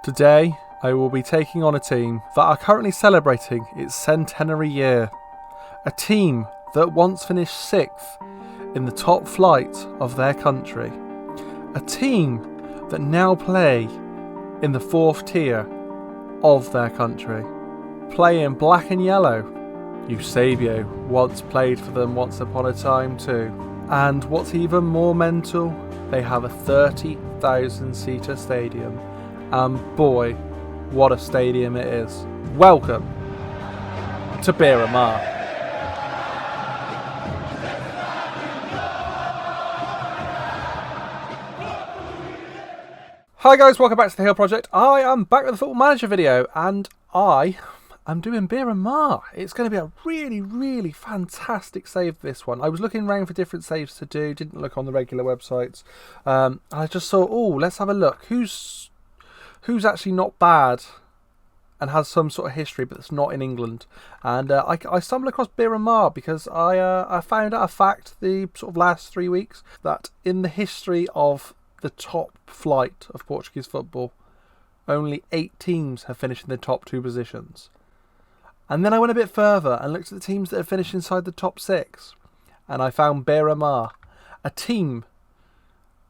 Today, I will be taking on a team that are currently celebrating its centenary year. A team that once finished 6th in the top flight of their country. A team that now play in the 4th tier of their country. Play in black and yellow. Eusebio once played for them once upon a time too. And what's even more mental, they have a 30,000 seater stadium. And boy, what a stadium it is. Welcome to Beira-Mar. Hi guys, welcome back to the Hill Project. I am back with a Football Manager video and I'm doing Beira-Mar. It's going to be a really fantastic save, this one. I was looking around for different saves to do, didn't look on the regular websites. I just thought, oh, let's have a look. Who's actually not bad and has some sort of history but it's not in England? And I stumbled across Beira-Mar because I found out a fact the sort of last 3 weeks that in the history of the top flight of Portuguese football, only 8 teams have finished in the top 2 positions. And then I went a bit further and looked at the teams that have finished inside the top 6. And I found Beira-Mar, a team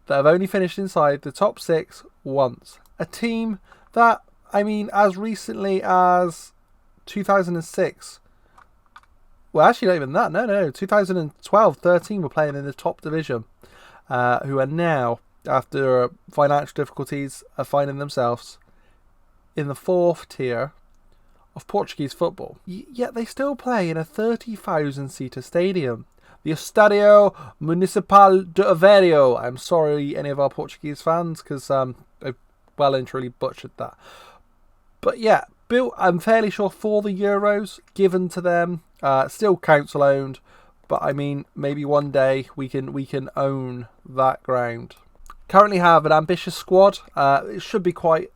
that have only finished inside the top 6 once. A team that, I mean, as recently as 2006. Well, actually not even that. No. 2012-13 were playing in the top division. Who are now, after financial difficulties, are finding themselves in the 4th tier of Portuguese football. Yet they still play in a 30,000 seater stadium. The Estádio Municipal de Aveiro. I'm sorry, any of our Portuguese fans, because I've well and truly butchered that. But yeah, built, I'm fairly sure, for the Euros, given to them. Still council owned, but I mean, maybe one day we can own that ground. Currently have an ambitious squad. It should be quite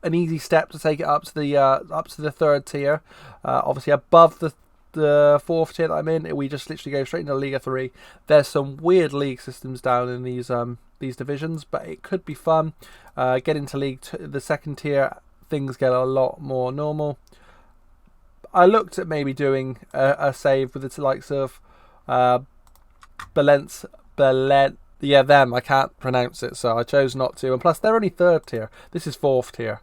an easy step to take it up to the 3rd tier. Obviously above the 4th tier that I'm in, we just literally go straight into Liga 3. There's some weird league systems down in these divisions, but it could be fun. Get into the 2nd tier, things get a lot more normal. I looked at maybe doing a save with the likes of Belent. Yeah, them. I can't pronounce it, so I chose not to. And plus, they're only 3rd tier. This is 4th tier.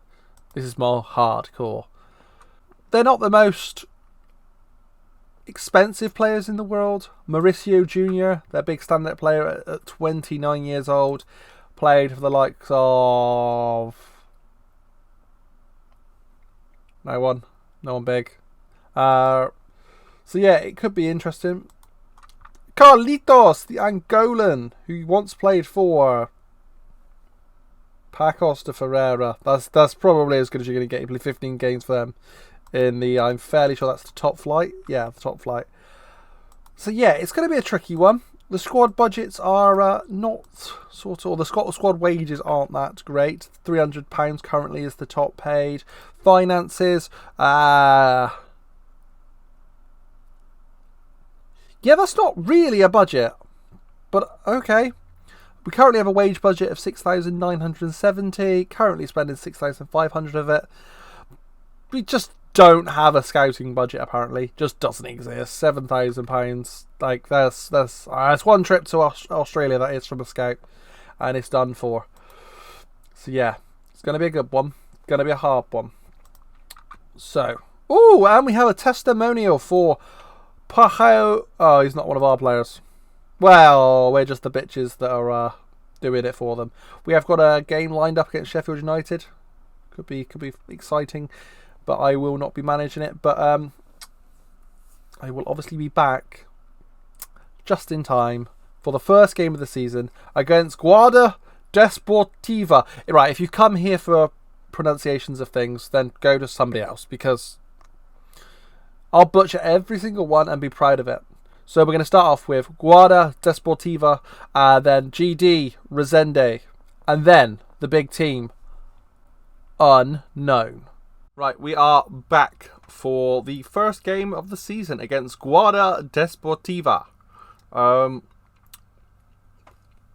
This is more hardcore. They're not the most expensive players in the world. Mauricio Jr., their big standout player at 29 years old, played for the likes of no one big. So yeah, it could be interesting. Carlitos, the Angolan, who once played for Pacos de Ferreira. That's probably as good as you're going to get. He played 15 games for them in the, I'm fairly sure that's the top flight. Yeah, the top flight. So yeah, it's going to be a tricky one. The squad budgets are not sort of, or the squad wages aren't that great. £300 currently is the top paid. Finances, yeah, that's not really a budget, but okay. We currently have a wage budget of 6,970, currently spending 6,500 of it. We just don't have a scouting budget, apparently. Just doesn't exist. £7,000. Like, that's one trip to Australia, that is, from a scout, and it's done for. So yeah, it's going to be a good one. Going to be a hard one. So, ooh, and we have a testimonial for Pajo. Oh, he's not one of our players. Well, we're just the bitches that are doing it for them. We have got a game lined up against Sheffield United. Could be exciting, but I will not be managing it. But I will obviously be back just in time for the first game of the season against Guarda Desportiva. Right, if you come here for pronunciations of things, then go to somebody else, because I'll butcher every single one and be proud of it. So we're going to start off with Guarda Desportiva, then GD Resende, and then the big team, Unknown. Right, we are back for the first game of the season against Guarda Desportiva.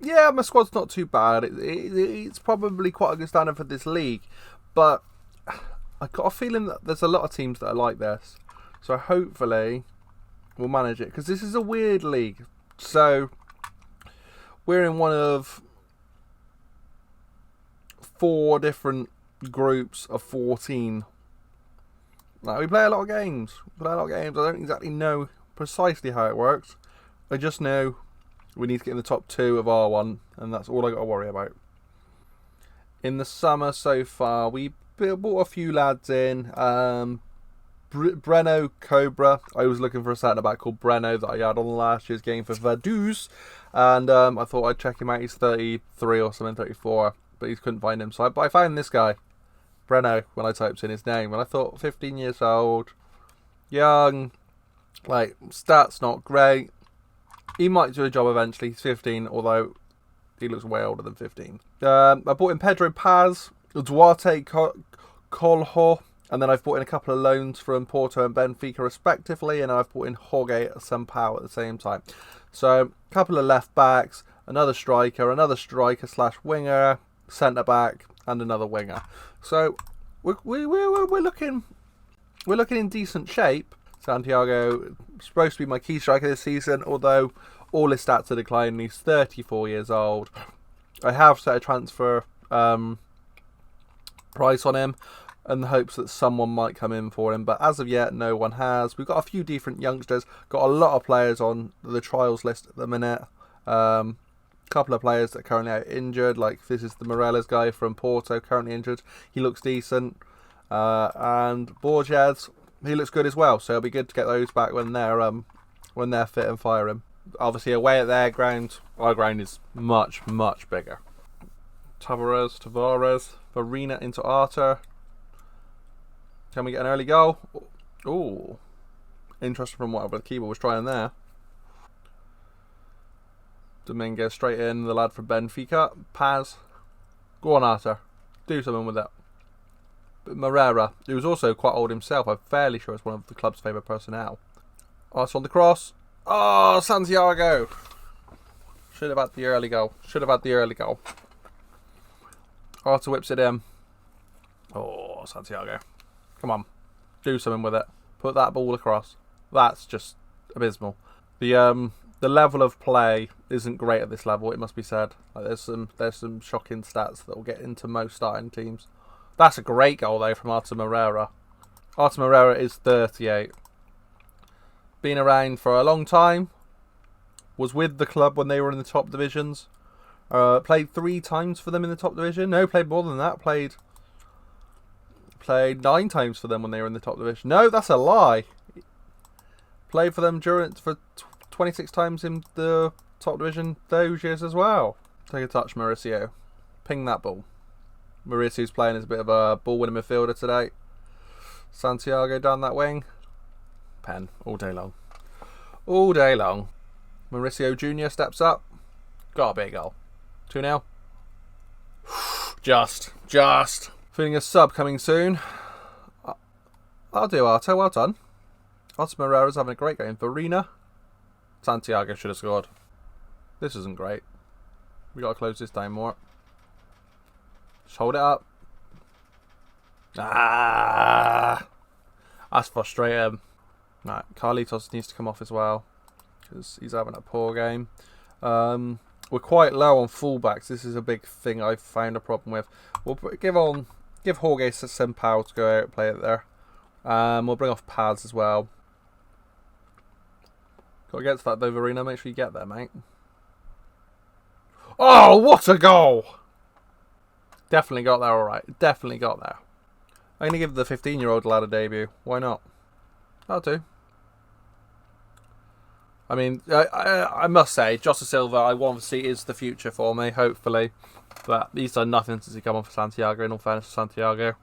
Yeah, my squad's not too bad. It's probably quite a good standard for this league. But I've got a feeling that there's a lot of teams that are like this. So hopefully we'll manage it. Because this is a weird league. So we're in one of 4 different groups of 14. Now, we play a lot of games. I don't exactly know precisely how it works. I just know we need to get in the top 2 of R1, and that's all I got to worry about. In the summer so far, we brought a few lads in. Breno Cobra. I was looking for a centre back called Breno that I had on last year's game for Vaduz, and I thought I'd check him out. He's 33 or something, 34, but he couldn't find him. So I found this guy, Breno, when I typed in his name, and I thought 15 years old, young, like stats not great. He might do a job eventually. He's 15, although he looks way older than 15. I bought in Pedro Paz, Duarte Colho, and then I've bought in a couple of loans from Porto and Benfica respectively, and I've bought in Jorge Sampaio at the same time. So a couple of left backs, another striker slash winger, centre back, and another winger. So we're looking in decent shape. Santiago supposed to be my key striker this season, although all his stats are declining. He's 34 years old. I have set a transfer price on him in the hopes that someone might come in for him, but as of yet no one has. We've got a few different youngsters, got a lot of players on the trials list at the minute. Couple of players that are currently out injured, like this is the Morelos guy from Porto, currently injured. He looks decent. And Borges, he looks good as well, so it'll be good to get those back when they're fit and firing. Obviously away at their ground, our ground is much, much bigger. Tavares, Farina into Arter. Can we get an early goal? Ooh, interesting from whatever the keeper was trying there. Dominguez straight in, the lad from Benfica. Paz. Go on, Arter. Do something with that. But Moreira, who was also quite old himself, I'm fairly sure is one of the club's favourite personnel. Arter on the cross. Oh, Santiago! Should have had the early goal. Arter whips it in. Oh, Santiago. Come on. Do something with it. Put that ball across. That's just abysmal. The level of play isn't great at this level, it must be said. Like, there's some shocking stats that will get into most starting teams. That's a great goal though from Arter Moreira. Arter Moreira is 38. Been around for a long time. Was with the club when they were in the top divisions. Played 3 times for them in the top division. No, played more than that. Played 9 times for them when they were in the top division. No, that's a lie. Played for them for 26 times in the top division those years as well. Take a touch, Mauricio. Ping that ball. Mauricio's playing as a bit of a ball-winning midfielder today. Santiago down that wing. Pen all day long. All day long. Mauricio Jr. steps up. Got a big goal. 2-0. Just. Feeling a sub coming soon. I'll do Arto. Well done. Arter Moreira's having a great game. Farina. Santiago should have scored. This isn't great. We got to close this down more. Just hold it up. That's frustrating. Right, Carlitos needs to come off as well because he's having a poor game. We're quite low on fullbacks. This is a big thing I've found a problem with. We'll give Jorge Sampaio to go out and play it there. We'll bring off Paz as well. Got to get to that though, Verena. Make sure you get there, mate. Oh, what a goal! Definitely got there, alright. Definitely got there. I'm going to give the 15-year-old lad a debut. Why not? That'll do. I mean, I must say, Jota Silva, I want to see is the future for me, hopefully. But he's done nothing since he come on for Santiago, in all fairness to Santiago.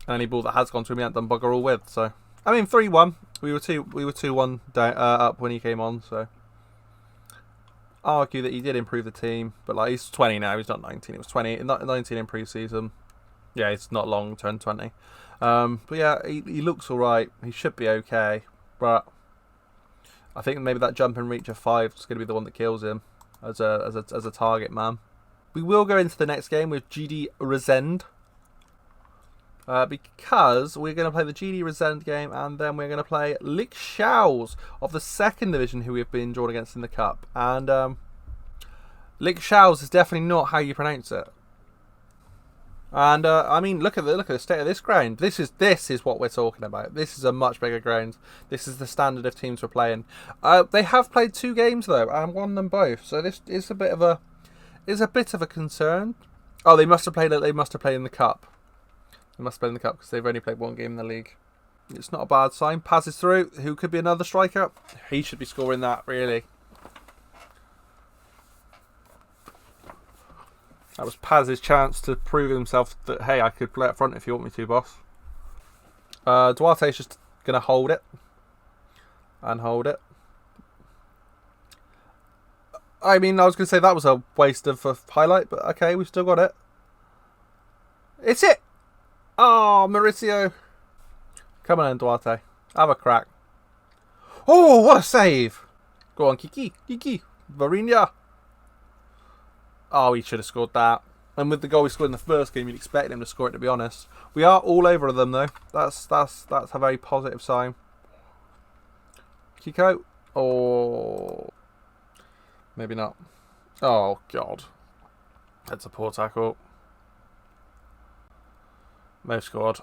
Any ball that has gone to him, he hasn't done bugger all with, so... I mean, 3-1. We were 2-1 up when he came on, so... I'll argue that he did improve the team, but like he's 20 now, he's not 19. It was 19 in pre-season. Yeah, it's not long, turned 20. But yeah, he looks alright. He should be okay, but I think maybe that jump and reach of 5 is going to be the one that kills him as a target man. We will go into the next game with GD Resende. because we're going to play the GD Resend game, and then we're going to play Lick Schaus of the second division, who we've been drawn against in the cup. And Lick Schaus is definitely not how you pronounce it. And I mean, look at the state of this ground. This is what we're talking about. This is a much bigger ground. This is the standard of teams we're playing. They have played 2 games though, and won them both. So this is a bit of a concern. Oh, they must have played it. They must have played in the cup. They must have played in the cup because they've only played 1 game in the league. It's not a bad sign. Passes through. Who could be another striker? He should be scoring that, really. That was Paz's chance to prove himself that, hey, I could play up front if you want me to, boss. Duarte's just going to hold it. And hold it. I mean, I was going to say that was a waste of a highlight, but okay, we've still got it. It's it! Oh, Mauricio. Come on in, Duarte. Have a crack. Oh, what a save! Go on, Kiki. Varinia. Oh, he should have scored that. And with the goal he scored in the first game, you'd expect him to score it, to be honest. We are all over them, though. That's a very positive sign. Kiko. Oh. Maybe not. Oh, God. That's a poor tackle. They've scored.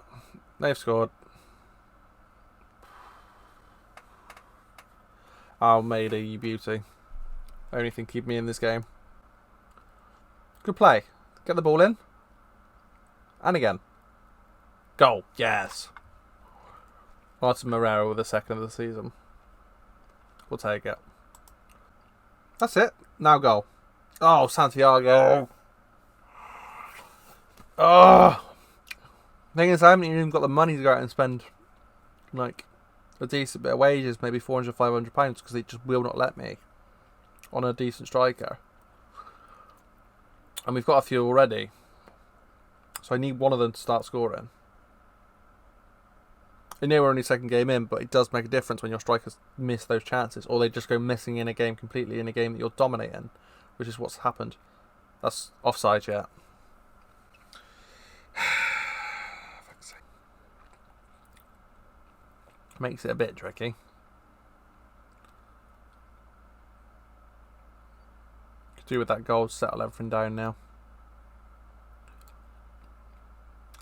Almeida, you beauty. Only thing keep me in this game. Good play. Get the ball in. And again. Goal. Yes. Martin Morero with the second of the season. We'll take it. That's it. Now goal. Oh, Santiago. Oh. Thing is, I haven't even got the money to go out and spend like a decent bit of wages, maybe £400, £500, because they just will not let me on a decent striker. And we've got a few already. So I need one of them to start scoring. I know we're only second game in, but it does make a difference when your strikers miss those chances, or they just go missing in a game completely in a game that you're dominating, which is what's happened. That's offside yet. Makes it a bit tricky. Could do with that goal to settle everything down now.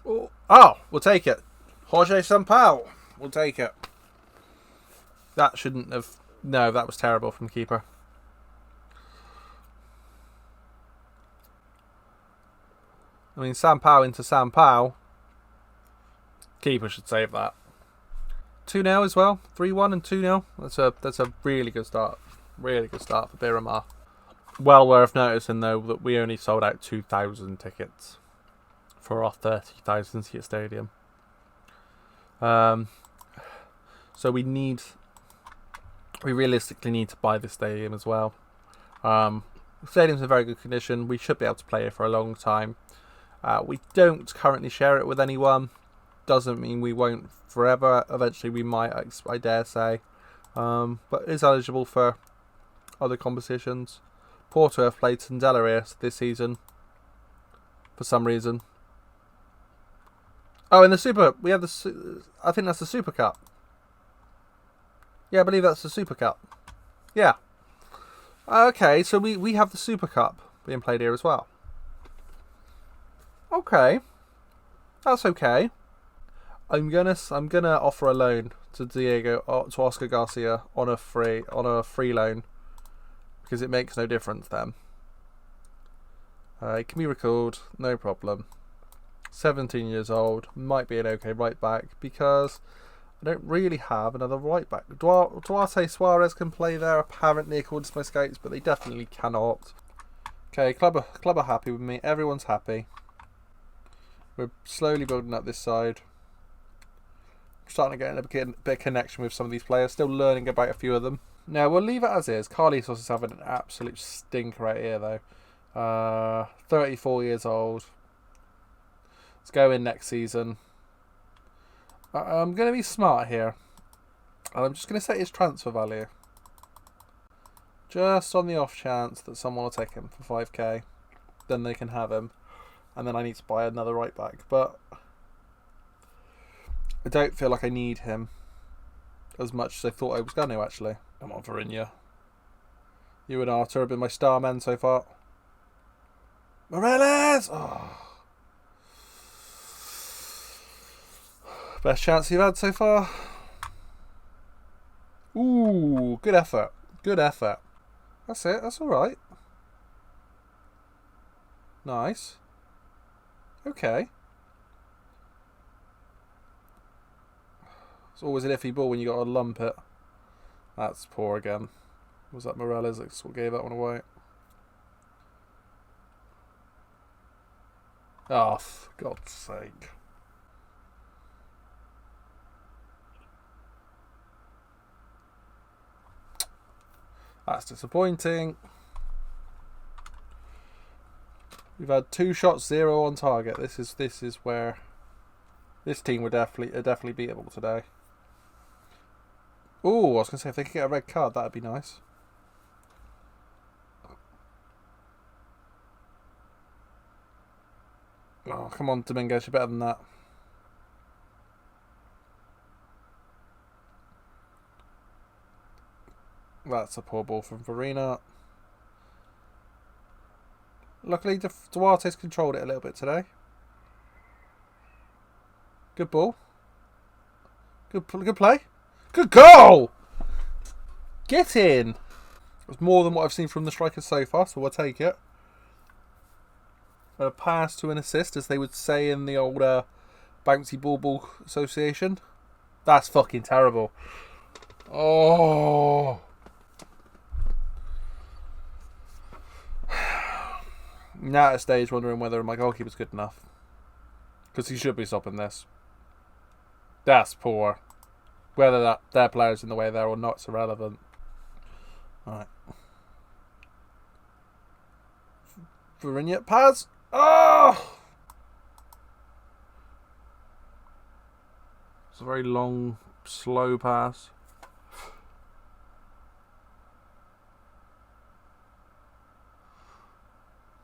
Oh, we'll take it. Jorge Sampaio. We'll take it. That shouldn't have... No, that was terrible from the keeper. I mean, Sampaio into Sampaio. Keeper should save that. 2-0 as well. 3-1 and 2-0. That's a really good start. Really good start for Beira-Mar. Well worth noticing, though, that we only sold out 2,000 tickets for our 30,000 seat stadium. So we realistically need to buy the stadium as well. The stadium's in very good condition. We should be able to play it for a long time. We don't currently share it with anyone. Doesn't mean we won't forever. Eventually we might, I dare say. But is eligible for other competitions. Porto have played Sandella this season for some reason. Oh, in the Super, we have the... I think that's the Super Cup. Yeah, I believe that's the Super Cup. Yeah. Okay, so we have the Super Cup being played here as well. Okay. That's okay. I'm gonna offer a loan to to Oscar Garcia on a free loan, because it makes no difference then. It can be recalled, no problem. 17 years old, might be an okay right back, because I don't really have another right back. Duarte Suarez can play there apparently according to my scouts, but they definitely cannot. Okay, club are happy with me. Everyone's happy. We're slowly building up this side. Starting to get a bit of connection with some of these players. Still learning about a few of them. No, we'll leave it as is. Carlitos is having an absolute stinker right here, though. 34 years old. Let's go in next season. I'm going to be smart here. And I'm just going to set his transfer value. Just on the off chance that someone will take him for 5k. Then they can have him. And then I need to buy another right back. But I don't feel like I need him as much as I thought I was going to, actually. Come on, Varinia. You and Arthur have been my star men so far. Morales! Oh. Best chance you've had so far. Ooh, good effort. Good effort. That's it. That's alright. Nice. Okay. It's always an iffy ball when you got to lump it. That's poor again. Was that Morales that sort of gave that one away? Oh, for God's sake. That's disappointing. We've had 2 shots, 0 on target. This is where this team would definitely beatable today. Oh, I was gonna say if they could get a red card, that'd be nice. Oh, come on, Domingos, you're better than that. That's a poor ball from Verena. Luckily, Duarte's controlled it a little bit today. Good ball. Good play. Good goal! Get in! It's more than what I've seen from the strikers so far, so we'll take it. A pass to an assist, as they would say in the old Bouncy Ball Association. That's fucking terrible. Oh. Now at a stage wondering whether my goalkeeper's good enough. Because he should be stopping this. That's poor. Whether their player's in the way there or not is irrelevant. Alright. Varinia, pass. Oh! It's a very long, slow pass.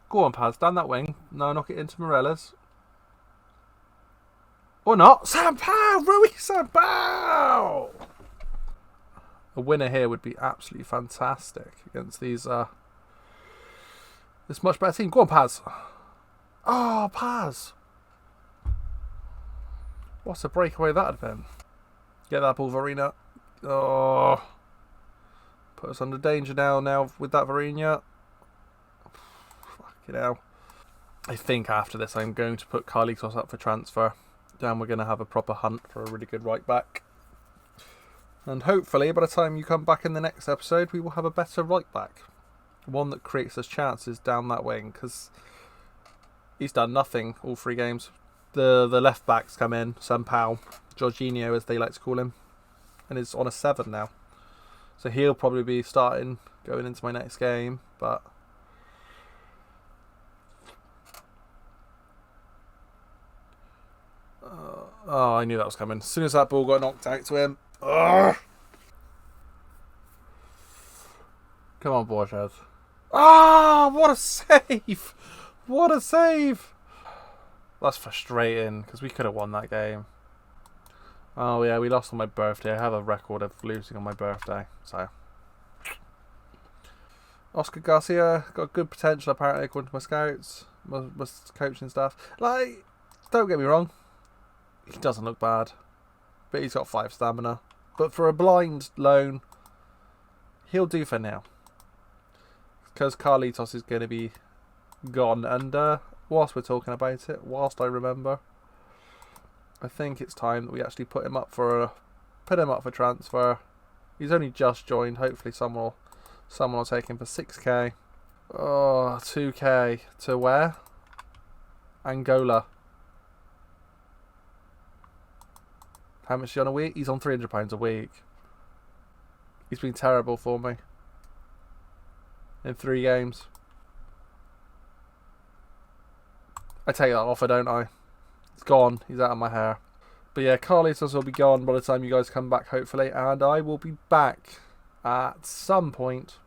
Go on, Paz, down that wing. No, knock it into Morelos. Or not. Sampao! Rui Sampao! A winner here would be absolutely fantastic against these this much better team. Go on, Paz. Oh, Paz. What a breakaway that had been. Get that ball, Verena. Oh. Put us under danger now with that Verena. Fucking hell. I think after this I'm going to put Carlitos up for transfer. Then we're going to have a proper hunt for a really good right back. And hopefully by the time you come back in the next episode we will have a better right back. One that creates us chances down that wing, because he's done nothing all 3 games. The left backs come in, Sampao, Jorginho as they like to call him, and is on a 7 now. So he'll probably be starting going into my next game, but oh, I knew that was coming. As soon as that ball got knocked out to him. Ugh. Come on, Borges. Ah, what a save! What a save! That's frustrating, because we could have won that game. Oh yeah, we lost on my birthday. I have a record of losing on my birthday, so. Oscar Garcia got good potential apparently according to my scouts, my coaching staff. Like, don't get me wrong, he doesn't look bad, but he's got 5 stamina. But for a blind loan, he'll do for now. Because Carlitos is going to be gone, and whilst we're talking about it, whilst I remember, I think it's time that we actually put him up for transfer. He's only just joined. Hopefully someone will take him for 6k. Oh, 2k to where? Angola. How much is he on a week? He's on £300 a week. He's been terrible for me in 3 games. I take that offer, don't I? It's gone. He's out of my hair. But yeah, Carlitos will be gone by the time you guys come back, hopefully. And I will be back at some point.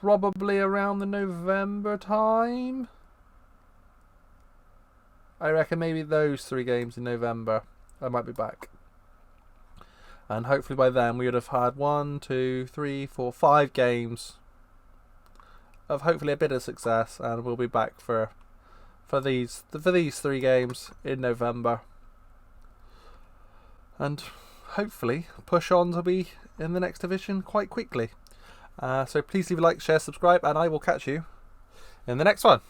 Probably around the November time. I reckon maybe those 3 games in November, I might be back. And hopefully by then we would have had 1, 2, 3, 4, 5 games of hopefully a bit of success, and we'll be back for these 3 games in November. And hopefully push on to be in the next division quite quickly. So please leave a like, share, subscribe, and I will catch you in the next one.